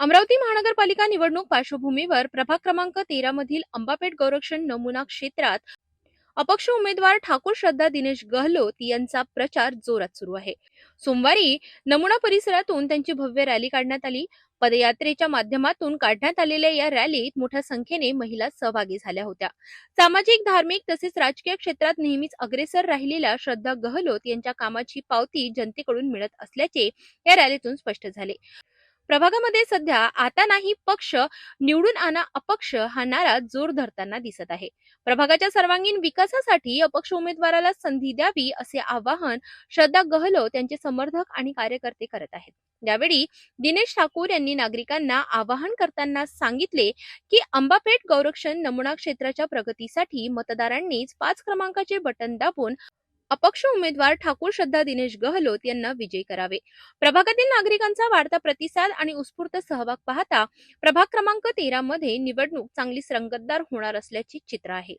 अमरावती महानगरपालिका निवडणूक पार्श्वभूमीवर प्रभाग क्रमांक 13 मधील अंबापेठ गौरक्षण नमुना क्षेत्रात अपक्ष उमेदवार ठाकूर श्रद्धा दिनेश गहलोत यांचा प्रचार जोरात सुरू आहे। सोमवारी नमुना परिसरातून त्यांची भव्य रॅली काढण्यात आली। पदयात्रेच्या माध्यमातून काढण्यात आलेल्या या रॅलीत मोठ्या संख्येने महिला सहभागी झाल्या होत्या। सामाजिक, धार्मिक तसेच राजकीय क्षेत्रात नेहमीच अग्रेसर राहिलेल्या श्रद्धा गहलोत यांच्या कामाची पावती जनतेकडून मिळत असल्याचे या रॅलीतून स्पष्ट झाले। प्रभागामध्ये सध्या आता नाही पक्ष निवडून आणा अपक्ष हा नारा जोर धरताना दिसत आहे। प्रभागाच्या सर्वांगीण विकासासाठी अपक्ष उमेदवाराला संधी द्यावी असे आवाहन श्रद्धा गहलोत यांचे समर्थक आणि कार्यकर्ते करत आहेत। यावेळी दिनेश ठाकूर यांनी नागरिकांना आवाहन करताना सांगितले की अंबापेठ गौरक्षण नमुना क्षेत्राच्या प्रगतीसाठी मतदारांनीच 5 क्रमांकाचे बटन दाबून अपक्ष उमेदवार ठाकूर श्रद्धा दिनेश गहलोत यांना विजयी करावे। प्रभागातील नागरिकांचा वाढता प्रतिसाद आणि उत्स्फूर्त सहभाग पाहता प्रभाग क्रमांक 13 मध्ये निवडणूक चांगलीच रंगतदार होणार असल्याचे चित्र आहे।